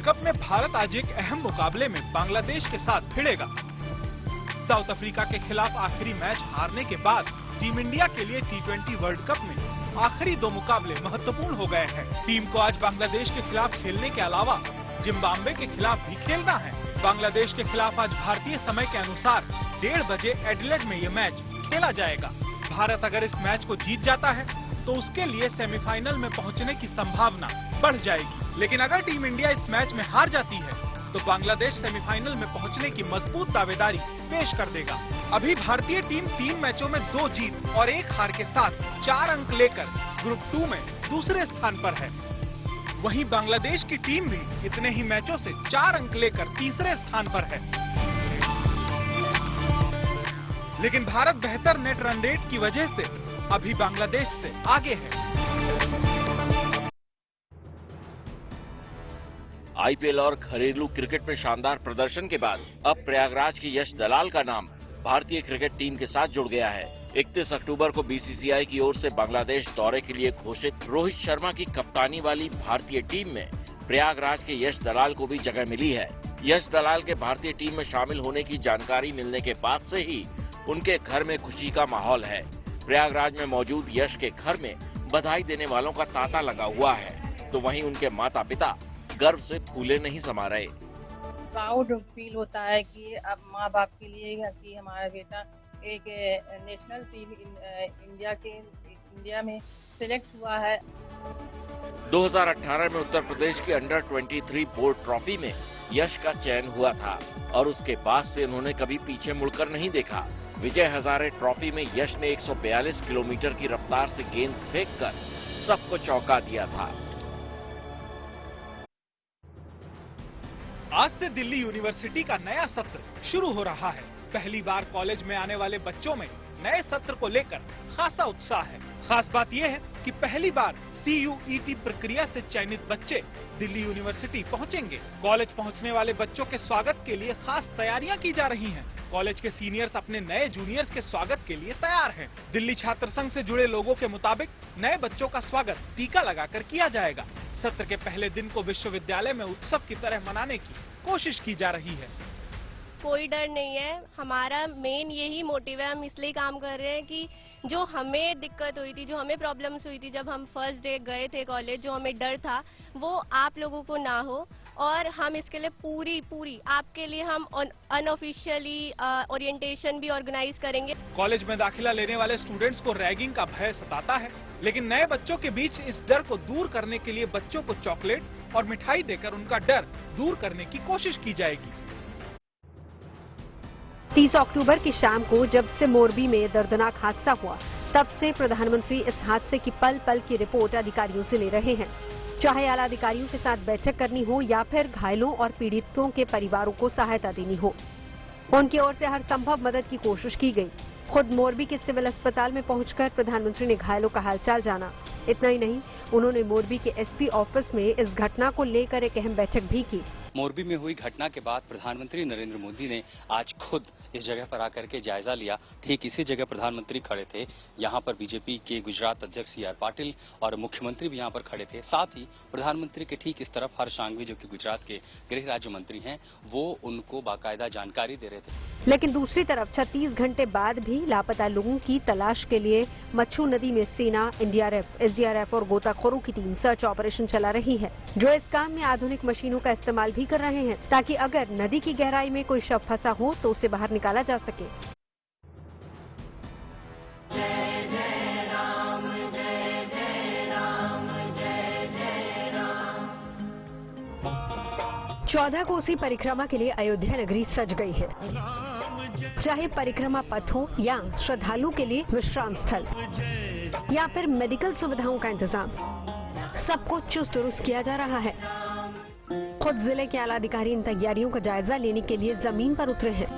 Cup में भारत आज एक अहम मुकाबले में बांग्लादेश के साथ भिड़ेगा। साउथ अफ्रीका के खिलाफ आखिरी मैच हारने के बाद टीम इंडिया के लिए T20 वर्ल्ड कप में आखिरी 2 मुकाबले महत्वपूर्ण हो गए हैं। टीम को आज बांग्लादेश के खिलाफ खेलने के अलावा जिम्बाब्वे के खिलाफ भी खेलना है। बांग्लादेश के खिलाफ आज भारतीय समय के अनुसार 1:30 बजे एडिलेड में ये मैच खेला जाएगा। भारत अगर इस मैच को जीत जाता है तो उसके लिए सेमीफाइनल में पहुंचने की संभावना बढ़ जाएगी। लेकिन अगर टीम इंडिया इस मैच में हार जाती है तो बांग्लादेश सेमीफाइनल में पहुंचने की मजबूत दावेदारी पेश कर देगा। अभी भारतीय टीम 3 मैचों में 2 जीत और 1 हार के साथ 4 अंक लेकर ग्रुप 2 में दूसरे स्थान पर है। वहीं बांग्लादेश की टीम भी इतने ही मैचों से 4 अंक लेकर तीसरे स्थान पर है। लेकिन भारत बेहतर नेट रन रेट की वजह से अभी बांग्लादेश से आगे है। आईपीएल और घरेलू क्रिकेट में शानदार प्रदर्शन के बाद अब प्रयागराज के यश दलाल का नाम भारतीय क्रिकेट टीम के साथ जुड़ गया है। 31 अक्टूबर को बीसीसीआई की ओर से बांग्लादेश दौरे के लिए घोषित रोहित शर्मा की कप्तानी वाली भारतीय टीम में प्रयागराज के यश दलाल को भी जगह मिली है। यश दलाल के भारतीय टीम में शामिल होने की जानकारी मिलने के बाद से ही उनके घर में खुशी का माहौल है। प्रयागराज में मौजूद यश के घर में बधाई देने वालों का तांता लगा हुआ है, तो वहीं उनके माता पिता गर्व से फूले नहीं समा रहे। प्राउड फील होता है कि अब माँ बाप के लिए कि हमारा बेटा एक नेशनल टीम इंडिया में सिलेक्ट हुआ है। 2018 में उत्तर प्रदेश की अंडर 23 बोर्ड ट्रॉफी में यश का चयन हुआ था और उसके बाद से उन्होंने कभी पीछे मुड़कर नहीं देखा। विजय हजारे ट्रॉफी में यश ने 142 किलोमीटर की रफ्तार से गेंद फेंककर सबको चौंका दिया था। आज से दिल्ली यूनिवर्सिटी का नया सत्र शुरू हो रहा है। पहली बार कॉलेज में आने वाले बच्चों में नए सत्र को लेकर खासा उत्साह है। खास बात यह है कि पहली बार CUET प्रक्रिया से चयनित बच्चे दिल्ली यूनिवर्सिटी पहुंचेंगे। कॉलेज पहुंचने वाले बच्चों के स्वागत के लिए खास तैयारियां की जा रही हैं। कॉलेज के सीनियर्स अपने नए जूनियर्स के स्वागत के लिए तैयार हैं। दिल्ली छात्र संघ से जुड़े लोगों के मुताबिक नए बच्चों का स्वागत टीका लगाकर किया जाएगा। सत्र के पहले दिन को विश्वविद्यालय में उत्सव की तरह मनाने की कोशिश की जा रही है। कोई डर नहीं है, हमारा मेन यही मोटिव है। हम इसलिए काम कर रहे हैं कि जो हमें दिक्कत हुई थी, जो हमें प्रॉब्लम्स हुई थी जब हम फर्स्ट डे गए थे कॉलेज, जो हमें डर था वो आप लोगों को ना हो। और हम इसके लिए पूरी आपके लिए हम अनऑफिशियली ओरिएंटेशन भी ऑर्गेनाइज करेंगे। कॉलेज में दाखिला लेने वाले स्टूडेंट्स को रैगिंग का भय सताता है, लेकिन नए बच्चों के बीच इस डर को दूर करने के लिए बच्चों को चॉकलेट और मिठाई देकर उनका डर दूर करने की कोशिश की जाएगी। 30 अक्टूबर की शाम को जब से मोरबी में दर्दनाक हादसा हुआ, तब से प्रधानमंत्री इस हादसे की पल पल की रिपोर्ट अधिकारियों से ले रहे हैं। चाहे आला अधिकारियों के साथ बैठक करनी हो या फिर घायलों और पीड़ितों के परिवारों को सहायता देनी हो, उनकी ओर से हर संभव मदद की कोशिश की गई। खुद मोरबी के सिविल अस्पताल में पहुंचकर प्रधानमंत्री ने घायलों का हालचाल जाना। इतना ही नहीं, उन्होंने मोरबी के SP ऑफिस में इस घटना को लेकर एक अहम बैठक भी की। मोरबी में हुई घटना के बाद प्रधानमंत्री नरेंद्र मोदी ने आज खुद इस जगह पर आकर के जायजा लिया। ठीक इसी जगह प्रधानमंत्री खड़े थे। यहाँ पर बीजेपी के गुजरात अध्यक्ष CR पाटिल और मुख्यमंत्री भी यहाँ पर खड़े थे। साथ ही प्रधानमंत्री के ठीक इस तरफ हर्ष सांघवी, जो कि गुजरात के गृह राज्य मंत्री हैं, वो उनको बाकायदा जानकारी दे रहे थे। लेकिन दूसरी तरफ 36 घंटे बाद भी लापता लोगों की तलाश के लिए मच्छू नदी में सेना, NDRF, SDRF और गोताखोरों की टीम सर्च ऑपरेशन चला रही है, जो इस काम में आधुनिक मशीनों का इस्तेमाल भी कर रहे हैं, ताकि अगर नदी की गहराई में कोई शव फंसा हो तो उसे बाहर निकाला जा सके। जय जय राम, जय जय राम, जय जय राम। 14 कोसी परिक्रमा के लिए अयोध्या नगरी सज गई है। चाहे परिक्रमा पथ हो या श्रद्धालुओं के लिए विश्राम स्थल या फिर मेडिकल सुविधाओं का इंतजाम, सबको चुस्त दुरुस्त किया जा रहा है। खुद जिले के आला अधिकारी इन तैयारियों का जायजा लेने के लिए जमीन पर उतरे हैं,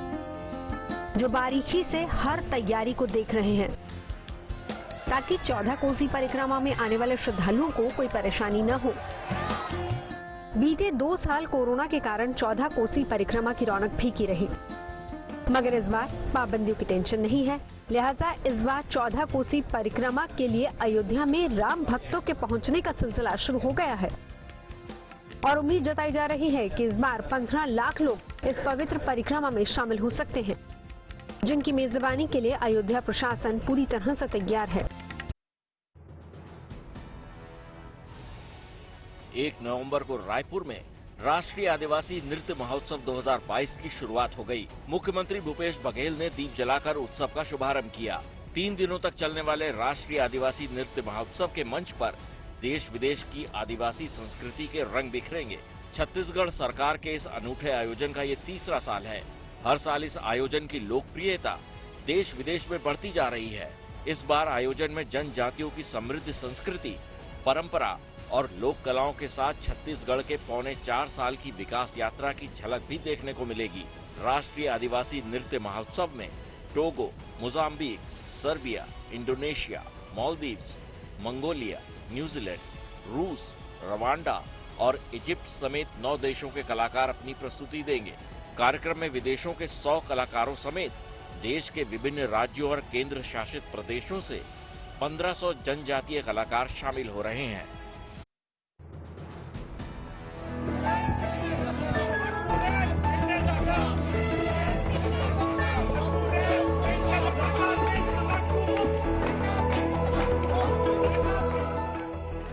जो बारीकी से हर तैयारी को देख रहे हैं, ताकि 14 कोसी परिक्रमा में आने वाले श्रद्धालुओं को कोई परेशानी न हो। बीते 2 साल कोरोना के कारण 14 कोसी परिक्रमा की रौनक फीकी रही, मगर इस बार पाबंदियों की टेंशन नहीं है। लिहाजा इस बार 14 कोसी परिक्रमा के लिए अयोध्या में राम भक्तों के पहुंचने का सिलसिला शुरू हो गया है। और उम्मीद जताई जा रही है कि इस बार 15 लाख लोग इस पवित्र परिक्रमा में शामिल हो सकते हैं, जिनकी मेजबानी के लिए अयोध्या प्रशासन पूरी तरह से तैयार है। 1 नवंबर को रायपुर में राष्ट्रीय आदिवासी नृत्य महोत्सव 2022 की शुरुआत हो गई। मुख्यमंत्री भूपेश बघेल ने दीप जलाकर उत्सव का शुभारंभ किया। 3 दिनों तक चलने वाले राष्ट्रीय आदिवासी नृत्य महोत्सव के मंच पर देश विदेश की आदिवासी संस्कृति के रंग बिखरेंगे। छत्तीसगढ़ सरकार के इस अनूठे आयोजन का ये 3रा साल है। हर साल इस आयोजन की लोकप्रियता देश विदेश में बढ़ती जा रही है। इस बार आयोजन में जनजातियों की समृद्ध संस्कृति, परंपरा और लोक कलाओं के साथ छत्तीसगढ़ के 3.25 साल की विकास यात्रा की झलक भी देखने को मिलेगी। राष्ट्रीय आदिवासी नृत्य महोत्सव में Togo, Mozambique, Serbia, Indonesia, Maldives, Mongolia, New Zealand, रूस, रवांडा और इजिप्ट समेत 9 देशों के कलाकार अपनी प्रस्तुति देंगे। कार्यक्रम में विदेशों के 100 कलाकारों समेत देश के विभिन्न राज्यों और केंद्र शासित प्रदेशों से 1500 जनजातीय कलाकार शामिल हो रहे हैं।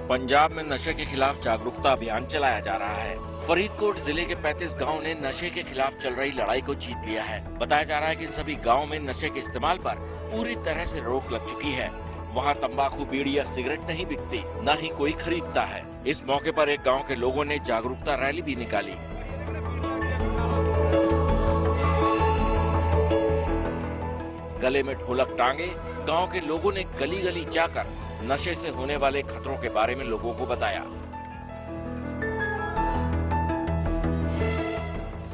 पंजाब में नशे के खिलाफ जागरूकता अभियान चलाया जा रहा है। फरीदकोट जिले के 35 गांव ने नशे के खिलाफ चल रही लड़ाई को जीत लिया है। बताया जा रहा है कि इन सभी गांव में नशे के इस्तेमाल पर पूरी तरह से रोक लग चुकी है। वहां तंबाकू, बीड़ी या सिगरेट नहीं बिकती, न ही कोई खरीदता है। इस मौके पर एक गांव के लोगों ने जागरूकता रैली भी निकाली। गले में ढोलक टांगे गांव के लोगों ने गली गली जाकर नशे से होने वाले खतरों के बारे में लोगों को बताया।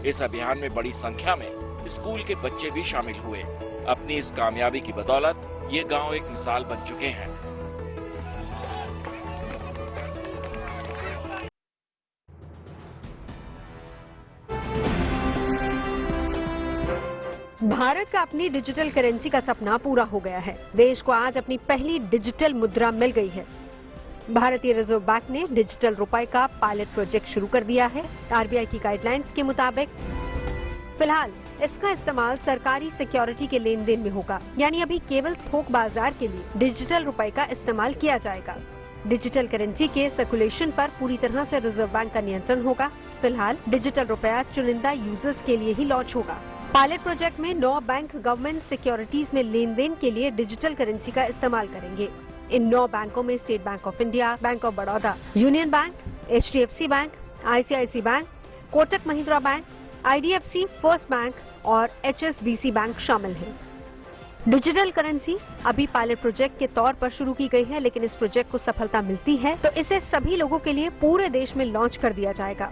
इस अभियान में बड़ी संख्या में स्कूल के बच्चे भी शामिल हुए। अपनी इस कामयाबी की बदौलत ये गांव एक मिसाल बन चुके हैं। भारत का अपनी डिजिटल करेंसी का सपना पूरा हो गया है। देश को आज अपनी पहली डिजिटल मुद्रा मिल गई है। भारतीय रिजर्व बैंक ने डिजिटल रुपए का पायलट प्रोजेक्ट शुरू कर दिया है। आरबीआई की गाइडलाइंस के मुताबिक फिलहाल इसका इस्तेमाल सरकारी सिक्योरिटी के लेन देन में होगा, यानी अभी केवल थोक बाजार के लिए डिजिटल रुपए का इस्तेमाल किया जाएगा। डिजिटल करेंसी के सर्कुलेशन पर पूरी तरह से रिजर्व बैंक का नियंत्रण होगा। फिलहाल डिजिटल रुपया चुनिंदा यूजर्स के लिए ही लॉन्च होगा। पायलट प्रोजेक्ट में 9 बैंक गवर्नमेंट सिक्योरिटीज में लेन देन के लिए डिजिटल करेंसी का इस्तेमाल करेंगे। इन 9 बैंकों में state bank of India, bank of Baroda, union bank, HDFC bank, ICICI bank, Kotak Mahindra bank, IDFC first bank और HSBC बैंक शामिल हैं। डिजिटल करेंसी अभी पायलट प्रोजेक्ट के तौर पर शुरू की गई है, लेकिन इस प्रोजेक्ट को सफलता मिलती है तो इसे सभी लोगों के लिए पूरे देश में लॉन्च कर दिया जाएगा।